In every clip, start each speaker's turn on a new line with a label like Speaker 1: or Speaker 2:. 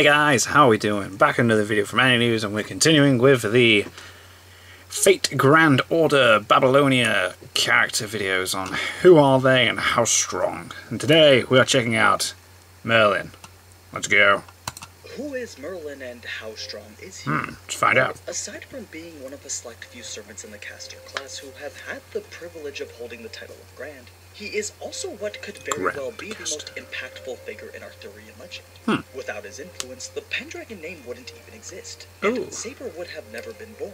Speaker 1: Hey guys, how are we doing? Back in another video from Any News, and we're continuing with the Fate Grand Order Babylonia character videos on who are they and how strong. And today we are checking out Merlin. Let's go.
Speaker 2: Who is Merlin and how strong is he?
Speaker 1: Let's find out.
Speaker 2: Aside from being one of a select few servants in the caster class who have had the privilege of holding the title of Grand, he is also what could very well be the most impactful figure in Arthurian legend. Without his influence, the Pendragon name wouldn't even exist, and Saber would have never been born.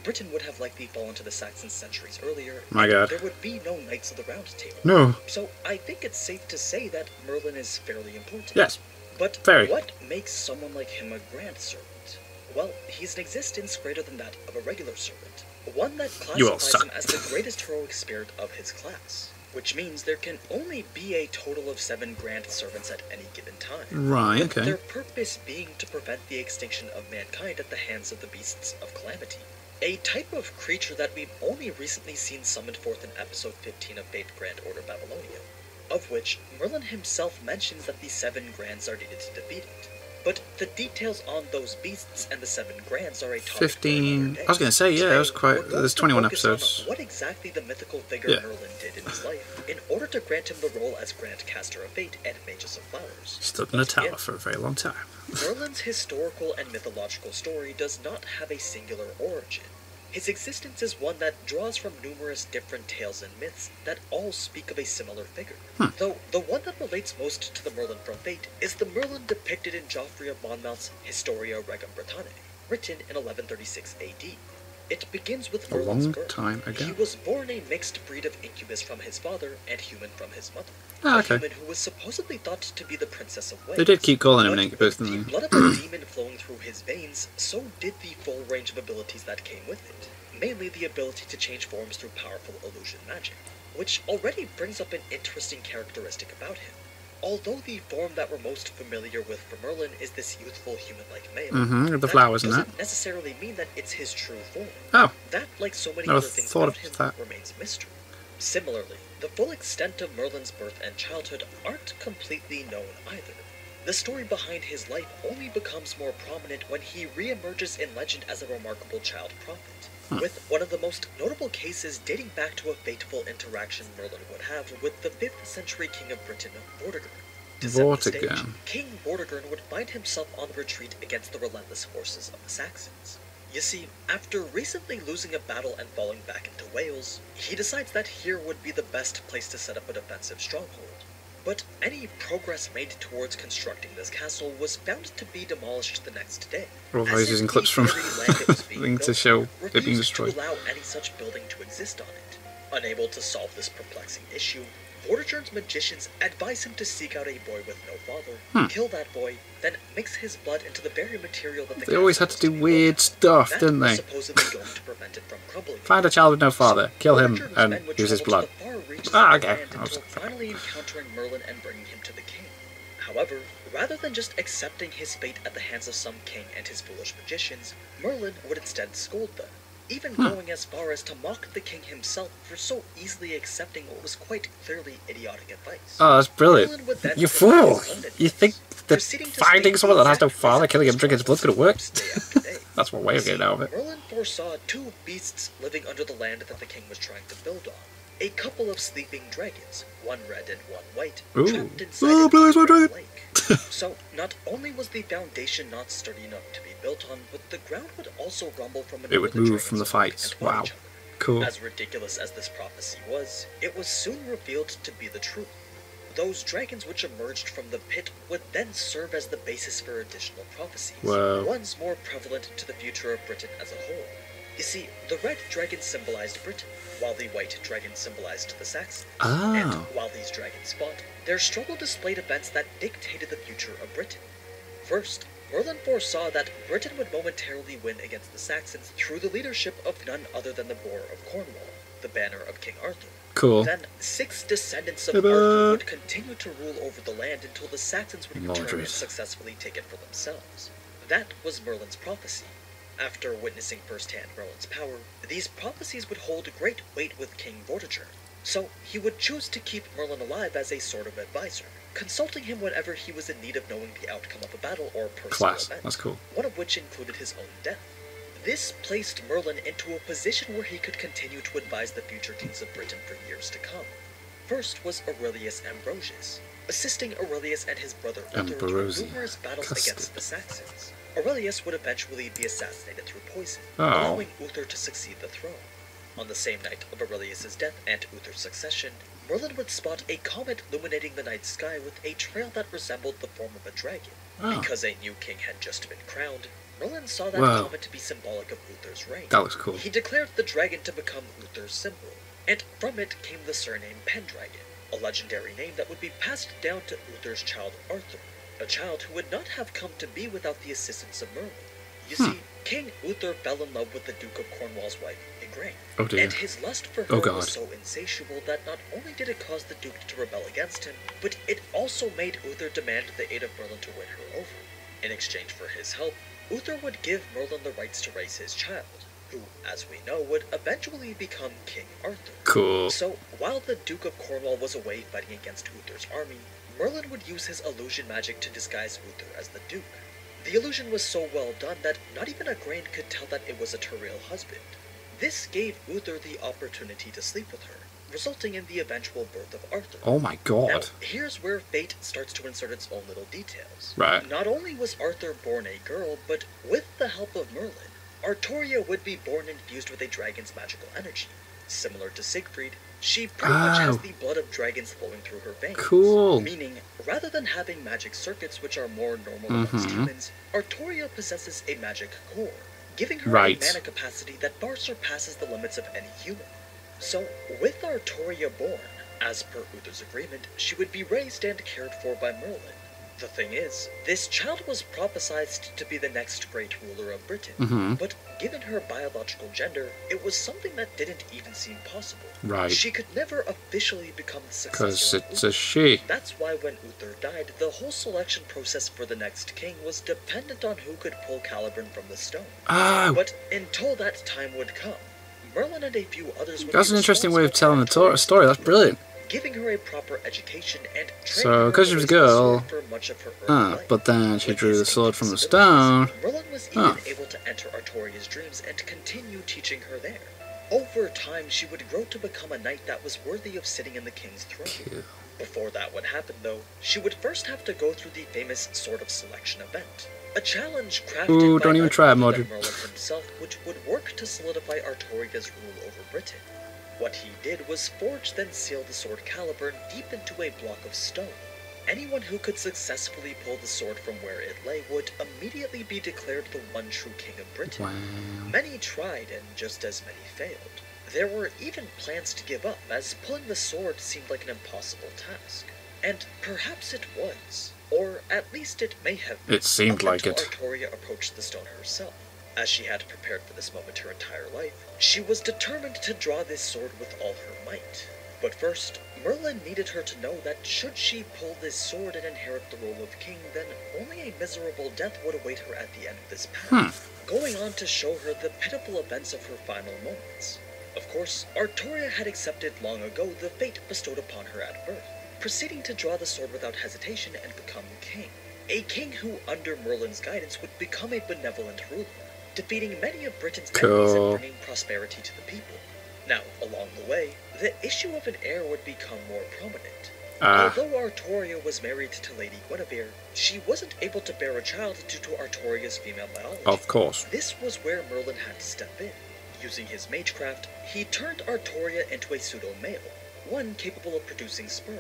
Speaker 2: Britain would have likely fallen to the Saxons centuries earlier, and there would be no Knights of the Round Table.
Speaker 1: No.
Speaker 2: So I think it's safe to say that Merlin is fairly important.
Speaker 1: Yes.
Speaker 2: But what makes someone like him a grand servant? Well, he's an existence greater than that of a regular servant. One that classifies him as the greatest heroic spirit of his class. Which means there can only be a total of 7 grand servants at any given time.
Speaker 1: Right, okay.
Speaker 2: Their purpose being to prevent the extinction of mankind at the hands of the beasts of calamity. A type of creature that we've only recently seen summoned forth in episode 15 of Fate Grand Order Babylonia. Of which, Merlin himself mentions that the 7 grands are needed to defeat it. But the details on those beasts and the 7 grands are a topic
Speaker 1: 15... I was going to say, yeah, it was quite... There's 21 episodes.
Speaker 2: What exactly the mythical figure Merlin did in his life in order to grant him the role as Grand Caster of Fate and Mages of Flowers.
Speaker 1: Stood in a tower for a very long time.
Speaker 2: Merlin's historical and mythological story does not have a singular origin. His existence is one that draws from numerous different tales and myths that all speak of a similar figure. Though the one that relates most to the Merlin from Fate is the Merlin depicted in Geoffrey of Monmouth's Historia Regum Britanniae, written in 1136 AD. It begins with Merlin's birth. He was born a mixed breed of incubus from his father and human from his mother. A human who was supposedly thought to be the Princess of Wales.
Speaker 1: They did keep calling him an incubus, didn't they?
Speaker 2: The blood of a demon flowing through his veins, so did the full range of abilities that came with it. Mainly the ability to change forms through powerful illusion magic, which already brings up an interesting characteristic about him. Although the form that we're most familiar with for Merlin is this youthful human-like male,
Speaker 1: the flowers and that
Speaker 2: doesn't necessarily mean that it's his true form. That, like so many other things about him, remains a mystery. Similarly, the full extent of Merlin's birth and childhood aren't completely known either. The story behind his life only becomes more prominent when he re-emerges in legend as a remarkable child prophet, with one of the most notable cases dating back to a fateful interaction Merlin would have with the 5th century king of Britain, Vortigern. To set the stage, King Vortigern would find himself on the retreat against the relentless forces of the Saxons. You see, after recently losing a battle and falling back into Wales, he decides that here would be the best place to set up a defensive stronghold. But any progress made towards constructing this castle was found to be demolished the next day.
Speaker 1: I was using clips from thing to show it being destroyed.
Speaker 2: To allow any such building to exist on it. Unable to solve this perplexing issue, Vortigern's magicians advise him to seek out a boy with no father, kill that boy, then mix his blood into the very material that
Speaker 1: they always had to do weird stuff, didn't they?
Speaker 2: Supposedly going to prevent it from crumbling.
Speaker 1: Find a child with no father, kill him, and use his blood. Okay.
Speaker 2: Until finally encountering Merlin and bringing him to the king. However, rather than just accepting his fate at the hands of some king and his foolish magicians, Merlin would instead scold them, even going as far as to mock the king himself for so easily accepting what was quite clearly idiotic advice.
Speaker 1: Oh, that's brilliant. You fool! You think that finding someone that has no father, killing him, drinking his blood's gonna work? That's one way of getting out of it.
Speaker 2: Merlin foresaw 2 beasts living under the land that the king was trying to build on. A couple of sleeping dragons, one red and one white, trapped inside a lake. So, not only was the foundation not sturdy enough to be built on, but the ground would also rumble from
Speaker 1: it would move from the fights. Wow. Cool.
Speaker 2: As ridiculous as this prophecy was, it was soon revealed to be the truth. Those dragons which emerged from the pit would then serve as the basis for additional prophecies, ones more prevalent to the future of Britain as a whole. You see, the red dragon symbolized Britain, while the white dragon symbolized the Saxons. And while these dragons fought, their struggle displayed events that dictated the future of Britain. First, Merlin foresaw that Britain would momentarily win against the Saxons through the leadership of none other than the Boar of Cornwall, the banner of King Arthur. Then 6 descendants of Arthur would continue to rule over the land until the Saxons would return and successfully take it for themselves. That was Merlin's prophecy. After witnessing firsthand Merlin's power, these prophecies would hold great weight with King Vortigern, so he would choose to keep Merlin alive as a sort of advisor. consulting him whenever he was in need of knowing the outcome of a battle or personal
Speaker 1: Class.
Speaker 2: event,
Speaker 1: That's cool.
Speaker 2: one of which included his own death. This placed Merlin into a position where he could continue to advise the future kings of Britain for years to come. First was Aurelius Ambrosius, assisting Aurelius and his brother Uther through numerous battles against the Saxons. Aurelius would eventually be assassinated through poison, allowing Uther to succeed the throne. On the same night of Aurelius's death and Uther's succession, Merlin would spot a comet illuminating the night sky with a trail that resembled the form of a dragon. Because a new king had just been crowned, Merlin saw that comet to be symbolic of Uther's reign.
Speaker 1: That looks cool.
Speaker 2: He declared the dragon to become Uther's symbol, and from it came the surname Pendragon, a legendary name that would be passed down to Uther's child Arthur, a child who would not have come to be without the assistance of Merlin. You see, King Uther fell in love with the Duke of Cornwall's wife, Igraine, and his lust for her was so insatiable that not only did it cause the Duke to rebel against him, but it also made Uther demand the aid of Merlin to win her over. In exchange for his help, Uther would give Merlin the rights to raise his child, who, as we know, would eventually become King Arthur.
Speaker 1: Cool.
Speaker 2: So, while the Duke of Cornwall was away fighting against Uther's army, Merlin would use his illusion magic to disguise Uther as the Duke. The illusion was so well done that not even Igraine could tell that it was a real husband. This gave Uther the opportunity to sleep with her, resulting in the eventual birth of Arthur.
Speaker 1: Oh my god.
Speaker 2: Now, here's where fate starts to insert its own little details.
Speaker 1: Right.
Speaker 2: Not only was Arthur born a girl, but with the help of Merlin, Artoria would be born infused with a dragon's magical energy. Similar to Siegfried, she pretty much has the blood of dragons flowing through her veins.
Speaker 1: Cool.
Speaker 2: Meaning, rather than having magic circuits which are more normal amongst humans, Artoria possesses a magic core, giving her a mana capacity that far surpasses the limits of any human. So, with Artoria born, as per Uther's agreement, she would be raised and cared for by Merlin. The thing is, this child was prophesized to be the next great ruler of Britain, but given her biological gender, it was something that didn't even seem possible.
Speaker 1: Right.
Speaker 2: She could never officially become the successor
Speaker 1: Because
Speaker 2: of
Speaker 1: it's
Speaker 2: Uther.
Speaker 1: a she.
Speaker 2: That's why when Uther died, the whole selection process for the next king was dependent on who could pull Caliburn from the stone. But until that time would come, Merlin and a few others would
Speaker 1: That's an interesting way of telling the story. That's brilliant.
Speaker 2: Giving her a proper education and training
Speaker 1: So, because she was a girl,
Speaker 2: for much of her early life.
Speaker 1: but then she drew the sword from the stone.
Speaker 2: Merlin was even able to enter Artoria's dreams and continue teaching her there. Over time, she would grow to become a knight that was worthy of sitting in the king's throne.
Speaker 1: Cool.
Speaker 2: Before that would happen, though, she would first have to go through the famous Sword of Selection event. A challenge crafted by Merlin himself, which would work to solidify Artoria's rule over Britain. What he did was forge then seal the sword Caliburn deep into a block of stone. Anyone who could successfully pull the sword from where it lay would immediately be declared the one true king of Britain.
Speaker 1: Wow.
Speaker 2: Many tried, and just as many failed. There were even plans to give up, as pulling the sword seemed like an impossible task. And perhaps it was. Or at least it may have been.
Speaker 1: It seemed like it.
Speaker 2: Artoria approached the stone herself. As she had prepared for this moment her entire life, she was determined to draw this sword with all her might. But first, Merlin needed her to know that should she pull this sword and inherit the role of king, then only a miserable death would await her at the end of this path, going on to show her the pitiful events of her final moments. Of course, Artoria had accepted long ago the fate bestowed upon her at birth, proceeding to draw the sword without hesitation and become king. A king who, under Merlin's guidance, would become a benevolent ruler, defeating many of Britain's enemies and bringing prosperity to the people. Now, along the way, the issue of an heir would become more prominent. Although Artoria was married to Lady Guinevere, she wasn't able to bear a child due to Artoria's female biology.
Speaker 1: Of course.
Speaker 2: This was where Merlin had to step in. Using his magecraft, he turned Artoria into a pseudo-male, one capable of producing sperm,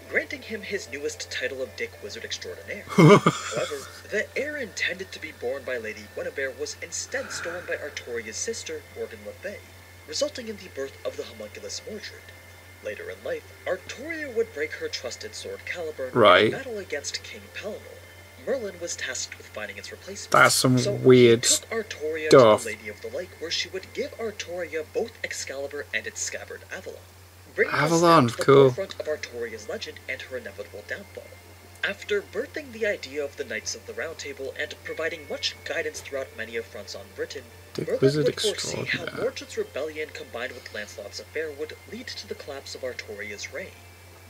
Speaker 2: granting him his newest title of Dick Wizard Extraordinaire. However, the heir intended to be born by Lady Guinevere was instead stolen by Artoria's sister, Morgan Le Fay, resulting in the birth of the homunculus Mordred. Later in life, Artoria would break her trusted sword Caliburn in battle against King Pellinore. Merlin was tasked with finding its replacement.
Speaker 1: That's some weird
Speaker 2: he took Artoria
Speaker 1: stuff.
Speaker 2: to the Lady of the Lake, where she would give Artoria both Excalibur and its scabbard Avalon, bringing us down to the forefront of Artoria's legend and her inevitable downfall. After birthing the idea of the Knights of the Round Table and providing much guidance throughout many of fronts on Britain, Merlin would foresee how Mordred's rebellion combined with Lancelot's affair would lead to the collapse of Artoria's reign.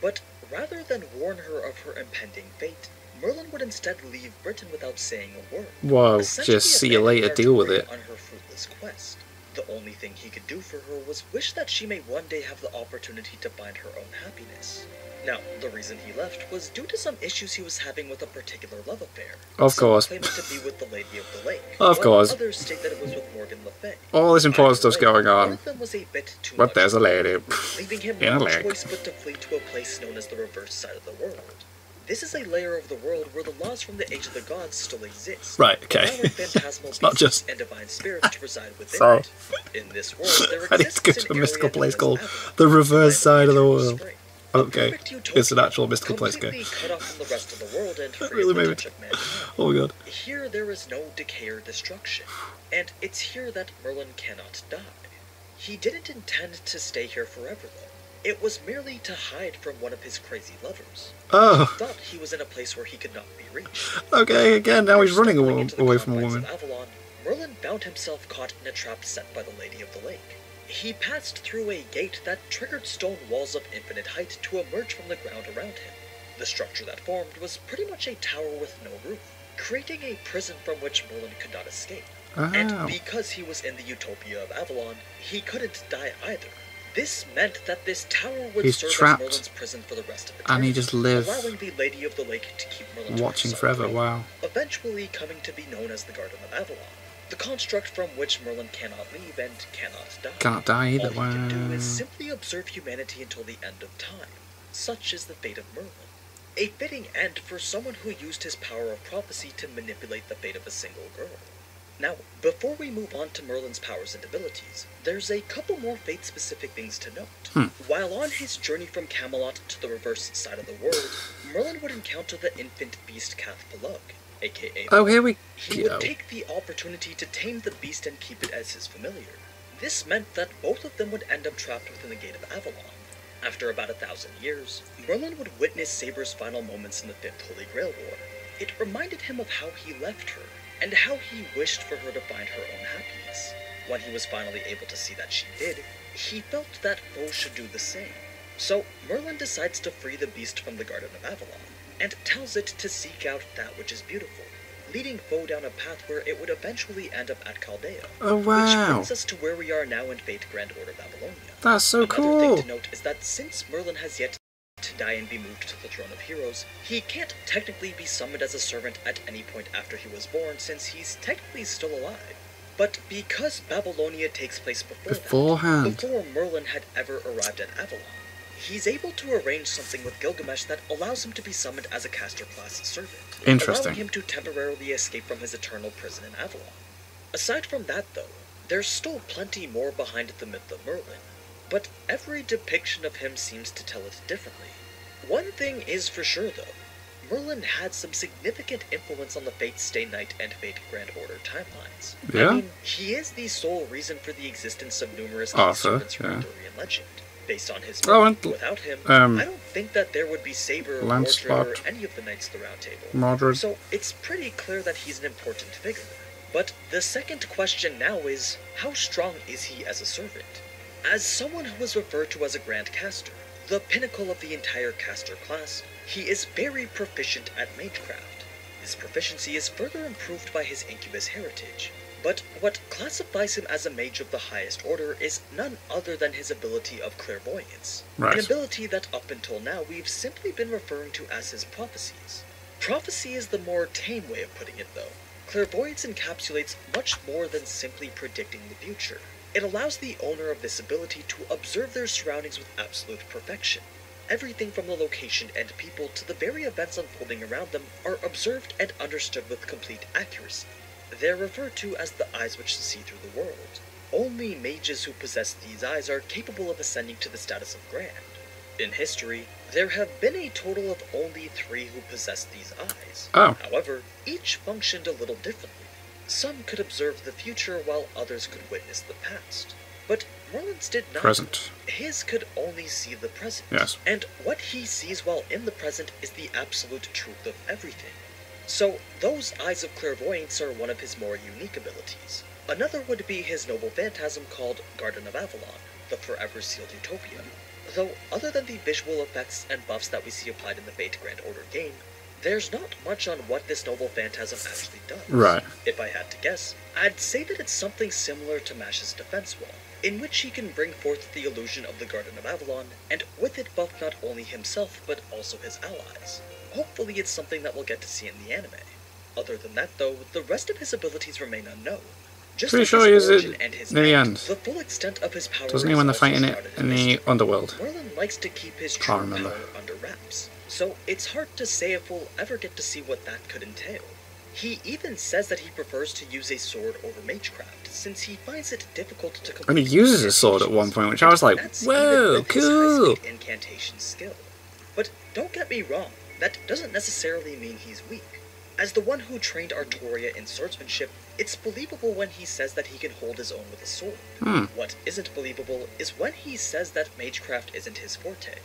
Speaker 2: But rather than warn her of her impending fate, Merlin would instead leave Britain without saying a word.
Speaker 1: Whoa, just see you later, deal with it.
Speaker 2: On her fruitless quest. The only thing he could do for her was wish that she may one day have the opportunity to find her own happiness. Now, the reason he left was due to some issues he was having with a particular love affair.
Speaker 1: Of course.
Speaker 2: Some claim it to be with the Lady of the Lake.
Speaker 1: Of course.
Speaker 2: Others state that it was with Morgan Le Fay.
Speaker 1: All this important stuff's going on.
Speaker 2: One of them was a bit too
Speaker 1: But
Speaker 2: much,
Speaker 1: there's a lady.
Speaker 2: leaving him
Speaker 1: In a
Speaker 2: no
Speaker 1: lake.
Speaker 2: choice but to flee to a place known as the reverse side of the world. This is a layer of the world where the laws from the Age of the Gods still exist.
Speaker 1: Right, okay.
Speaker 2: Allowing phantasmal
Speaker 1: It's not
Speaker 2: beasts
Speaker 1: just...
Speaker 2: and divine spirits to reside within
Speaker 1: So,
Speaker 2: it. In this world, there
Speaker 1: I need to go
Speaker 2: exists
Speaker 1: to a
Speaker 2: an
Speaker 1: mystical
Speaker 2: area
Speaker 1: place
Speaker 2: known as
Speaker 1: called
Speaker 2: Avalon,
Speaker 1: the reverse side of the
Speaker 2: eternal
Speaker 1: world.
Speaker 2: spring.
Speaker 1: Okay,
Speaker 2: Perfect utopia,
Speaker 1: it's an actual mystical place, okay.
Speaker 2: completely cut off from the rest of the world and
Speaker 1: That
Speaker 2: free
Speaker 1: really
Speaker 2: of the
Speaker 1: made me...
Speaker 2: touch of mankind.
Speaker 1: Oh my god.
Speaker 2: Here there is no decay or destruction, and it's here that Merlin cannot die. He didn't intend to stay here forever, though. It was merely to hide from one of his crazy lovers.
Speaker 1: Oh,
Speaker 2: He thought he was in a place where he could not be reached.
Speaker 1: okay, again, now he's running
Speaker 2: Stumbling into the
Speaker 1: away from a
Speaker 2: confines
Speaker 1: woman.
Speaker 2: of Avalon, Merlin found himself caught in a trap set by the Lady of the Lake. He passed through a gate that triggered stone walls of infinite height to emerge from the ground around him. The structure that formed was pretty much a tower with no roof, creating a prison from which Merlin could not escape.
Speaker 1: Oh.
Speaker 2: And because he was in the utopia of Avalon, he couldn't die either. This meant that this tower would
Speaker 1: He's
Speaker 2: serve
Speaker 1: trapped.
Speaker 2: as Merlin's prison for the rest of
Speaker 1: And
Speaker 2: eternity,
Speaker 1: he just live
Speaker 2: allowing the Lady of the Lake to keep Merlin to
Speaker 1: watching
Speaker 2: herself,
Speaker 1: forever, wow.
Speaker 2: eventually coming to be known as the Garden of Avalon, the construct from which Merlin cannot leave and cannot die.
Speaker 1: Cannot die either,
Speaker 2: All he can do
Speaker 1: wow.
Speaker 2: is simply observe humanity until the end of time. Such is the fate of Merlin. A fitting end for someone who used his power of prophecy to manipulate the fate of a single girl. Now, before we move on to Merlin's powers and abilities, there's a couple more fate-specific things to note. While on his journey from Camelot to the reverse side of the world, Merlin would encounter the infant beast Cath-Palug, aka
Speaker 1: Oh, here we
Speaker 2: he
Speaker 1: go.
Speaker 2: would take the opportunity to tame the beast and keep it as his familiar. This meant that both of them would end up trapped within the Gate of Avalon. After about 1,000 years, Merlin would witness Saber's final moments in the Fifth Holy Grail War. It reminded him of how he left her, and how he wished for her to find her own happiness. When he was finally able to see that she did, he felt that foes should do the same. So Merlin decides to free the beast from the Garden of Avalon, and tells it to seek out that which is beautiful, leading Foe down a path where it would eventually end up at Chaldea.
Speaker 1: Oh,
Speaker 2: Which
Speaker 1: wow.
Speaker 2: brings us to where we are now in Fate Grand Order Babylonia.
Speaker 1: That's so
Speaker 2: Another
Speaker 1: cool.
Speaker 2: thing to note is that since Merlin has yet to die and be moved to the Throne of Heroes, he can't technically be summoned as a servant at any point after he was born, since he's technically still alive. But because Babylonia takes place before Merlin had ever arrived at Avalon, he's able to arrange something with Gilgamesh that allows him to be summoned as a caster class servant,
Speaker 1: Interesting.
Speaker 2: allowing him to temporarily escape from his eternal prison in Avalon. Aside from that, though, there's still plenty more behind the myth of Merlin, but every depiction of him seems to tell it differently. One thing is for sure, though. Merlin had some significant influence on the Fate Stay Night and Fate Grand Order timelines.
Speaker 1: Yeah?
Speaker 2: I mean, he is the sole reason for the existence of numerous
Speaker 1: Arthur,
Speaker 2: servants from
Speaker 1: yeah.
Speaker 2: Arthurian legend. Based on his
Speaker 1: Oh,
Speaker 2: myth,
Speaker 1: and,
Speaker 2: without him,
Speaker 1: um,
Speaker 2: I don't think that there would be Saber,
Speaker 1: Lancelot,
Speaker 2: Mordred, or any of the Knights of the Round Table.
Speaker 1: Mordred.
Speaker 2: So it's pretty clear that he's an important figure. But the second question now is, how strong is he as a servant? As someone who is referred to as a Grand Caster, the pinnacle of the entire caster class, he is very proficient at magecraft. His proficiency is further improved by his incubus heritage, but what classifies him as a mage of the highest order is none other than his ability of clairvoyance,
Speaker 1: Right.
Speaker 2: an ability that up until now we've simply been referring to as his prophecies. Prophecy is the more tame way of putting it, though. Clairvoyance encapsulates much more than simply predicting the future. It allows the owner of this ability to observe their surroundings with absolute perfection. Everything from the location and people to the very events unfolding around them are observed and understood with complete accuracy. They're referred to as the eyes which see through the world. Only mages who possess these eyes are capable of ascending to the status of Grand. In history, there have been a total of only 3 who possess these eyes.
Speaker 1: Oh.
Speaker 2: However, each functioned a little differently. Some could observe the future while others could witness the past. But Merlin's did not.
Speaker 1: Present.
Speaker 2: His could only see the present.
Speaker 1: Yes.
Speaker 2: And what he sees while in the present is the absolute truth of everything. So, those eyes of clairvoyance are one of his more unique abilities. Another would be his noble phantasm called Garden of Avalon, the forever sealed utopia. Though, other than the visual effects and buffs that we see applied in the Fate Grand Order game, there's not much on what this noble phantasm actually does.
Speaker 1: Right.
Speaker 2: If I had to guess, I'd say that it's something similar to Mash's defense wall, in which he can bring forth the illusion of the Garden of Avalon, and with it buff not only himself, but also his allies. Hopefully it's something that we'll get to see in the anime. Other than that, though, the rest of his abilities remain unknown. Just
Speaker 1: pretty
Speaker 2: like
Speaker 1: sure he
Speaker 2: his
Speaker 1: uses
Speaker 2: origin
Speaker 1: it
Speaker 2: and his
Speaker 1: near the
Speaker 2: end,
Speaker 1: end.
Speaker 2: the full extent of his power
Speaker 1: Doesn't he
Speaker 2: is
Speaker 1: when they're
Speaker 2: also
Speaker 1: fighting it
Speaker 2: shrouded
Speaker 1: in the
Speaker 2: mystery.
Speaker 1: underworld?
Speaker 2: Merlin likes to keep his
Speaker 1: Can't
Speaker 2: true
Speaker 1: remember.
Speaker 2: power under wraps, so it's hard to say if we'll ever get to see what that could entail. He even says that he prefers to use a sword over magecraft, since he finds it difficult to complete.
Speaker 1: And he uses a sword at one point, which I was like,
Speaker 2: That's
Speaker 1: whoa,
Speaker 2: even with his
Speaker 1: cool!
Speaker 2: high-speed incantation skill. But don't get me wrong, that doesn't necessarily mean he's weak. As the one who trained Artoria in swordsmanship, it's believable when he says that he can hold his own with a sword. What isn't believable is when he says that magecraft isn't his forte.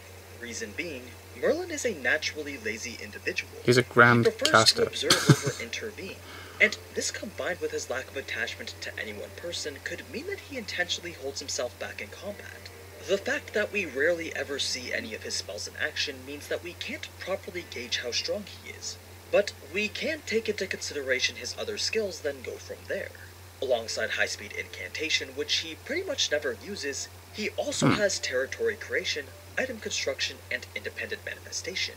Speaker 2: Reason being, Merlin is a naturally lazy individual.
Speaker 1: He's a grand
Speaker 2: He prefers
Speaker 1: caster.
Speaker 2: to observe over intervene, and this combined with his lack of attachment to any one person could mean that he intentionally holds himself back in combat. The fact that we rarely ever see any of his spells in action means that we can't properly gauge how strong he is. But we can take into consideration his other skills, then go from there. Alongside high-speed incantation, which he pretty much never uses, he also has territory creation, item construction, and independent manifestation.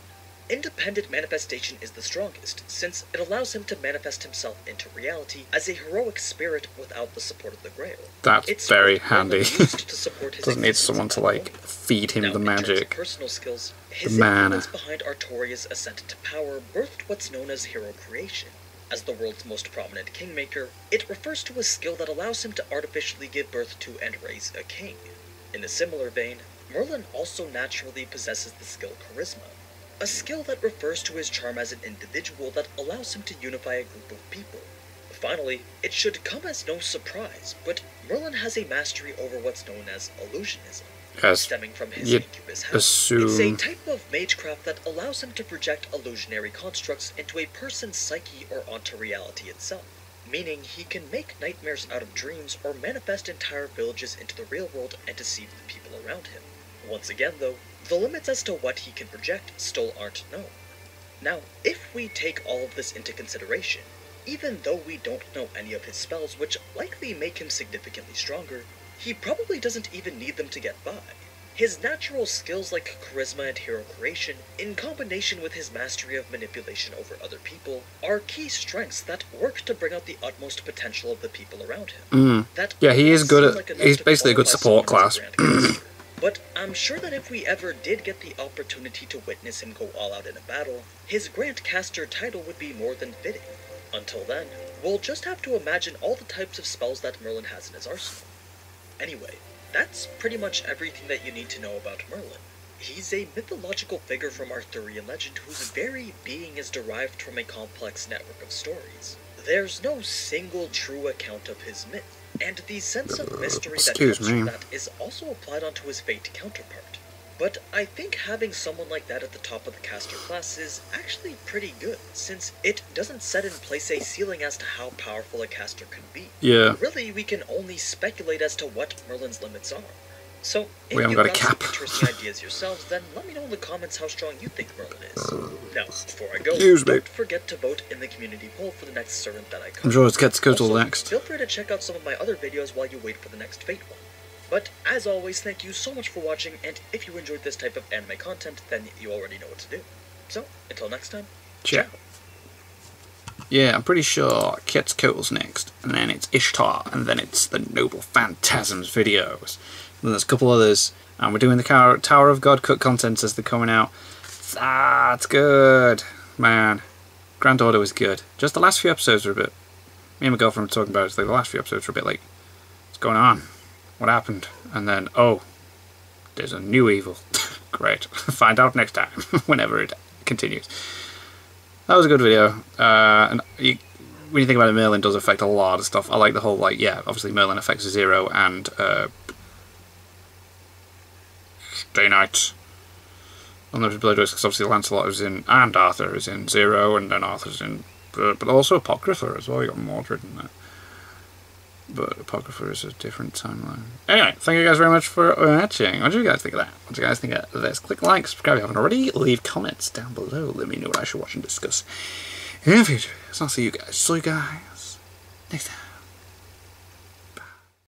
Speaker 2: Independent manifestation is the strongest, since it allows him to manifest himself into reality as a heroic spirit without the support of the Grail.
Speaker 1: That's
Speaker 2: It's
Speaker 1: very
Speaker 2: what Merlin
Speaker 1: handy.
Speaker 2: used to support his
Speaker 1: Doesn't need
Speaker 2: existence
Speaker 1: someone to,
Speaker 2: at
Speaker 1: like,
Speaker 2: home.
Speaker 1: feed him
Speaker 2: Now,
Speaker 1: the
Speaker 2: in terms of
Speaker 1: magic.
Speaker 2: personal skills, his
Speaker 1: mana.
Speaker 2: influence behind Artoria's ascent to power birthed what's known as hero creation. As the world's most prominent kingmaker, it refers to a skill that allows him to artificially give birth to and raise a king. In a similar vein, Merlin also naturally possesses the skill Charisma, a skill that refers to his charm as an individual that allows him to unify a group of people. Finally, it should come as no surprise, but Merlin has a mastery over what's known as illusionism.
Speaker 1: Yes,
Speaker 2: Stemming from his
Speaker 1: you'd
Speaker 2: incubus house.
Speaker 1: assume.
Speaker 2: It's a type of magecraft that allows him to project illusionary constructs into a person's psyche or onto reality itself, meaning he can make nightmares out of dreams or manifest entire villages into the real world and deceive the people around him. Once again, though, the limits as to what he can project still aren't known. Now, if we take all of this into consideration, even though we don't know any of his spells, which likely make him significantly stronger, he probably doesn't even need them to get by. His natural skills like charisma and hero creation, in combination with his mastery of manipulation over other people, are key strengths that work to bring out the utmost potential of the people around him. That
Speaker 1: Yeah, he is
Speaker 2: might
Speaker 1: good
Speaker 2: seem
Speaker 1: at.
Speaker 2: like enough
Speaker 1: He's
Speaker 2: to
Speaker 1: basically a good
Speaker 2: qualify
Speaker 1: support
Speaker 2: someone
Speaker 1: class.
Speaker 2: as a grand caster. But I'm sure that if we ever did get the opportunity to witness him go all out in a battle, his Grand Caster title would be more than fitting. Until then, we'll just have to imagine all the types of spells that Merlin has in his arsenal. Anyway, that's pretty much everything that you need to know about Merlin. He's a mythological figure from Arthurian legend whose very being is derived from a complex network of stories. There's no single true account of his myth, and the sense of mystery that comes from that is also applied onto his Fate counterpart. But I think having someone like that at the top of the caster class is actually pretty good, since it doesn't set in place a ceiling as to how powerful a caster can be.
Speaker 1: Yeah.
Speaker 2: Really, we can only speculate as to what Merlin's limits are. So, if
Speaker 1: We haven't
Speaker 2: you've
Speaker 1: got a
Speaker 2: got
Speaker 1: cap.
Speaker 2: some interesting ideas yourselves, then let me know in the comments how strong you think Merlin is. Now, before I go,
Speaker 1: Excuse me.
Speaker 2: don't forget to vote in the community poll for the next servant that I cover.
Speaker 1: I'm sure it's gets good till
Speaker 2: Also,
Speaker 1: next.
Speaker 2: feel free to check out some of my other videos while you wait for the next Fate one. But, as always, thank you so much for watching, and if you enjoyed this type of anime content, then you already know what to do. So, until next time,
Speaker 1: Ciao. Yeah, I'm pretty sure Quetzalcoatl's next, and then it's Ishtar, and then it's the Noble Phantasms videos. And there's a couple others, and we're doing the Tower of God cut content as they're coming out. That's good, man. Grand Order was good. Just the last few episodes were a bit. Me and my girlfriend were talking about it. Like, the last few episodes were a bit like, what's going on? What happened? And then, oh, there's a new evil. Great. Find out next time, whenever it continues. That was a good video. And when you think about it, Merlin does affect a lot of stuff. I like the whole, like, yeah, obviously Merlin affects Zero and Stay Night. Unlimited Blade Race, because obviously Lancelot is in, and Arthur is in Zero, and then Arthur's in, but also Apocrypha as well. You got Mordred in there. But Apocrypha is a different timeline. Anyway, thank you guys very much for watching. What do you guys think of that? What do you guys think of this? Click like, subscribe if you haven't already. Leave comments down below. Let me know what I should watch and discuss in the future. So I'll see you guys next time.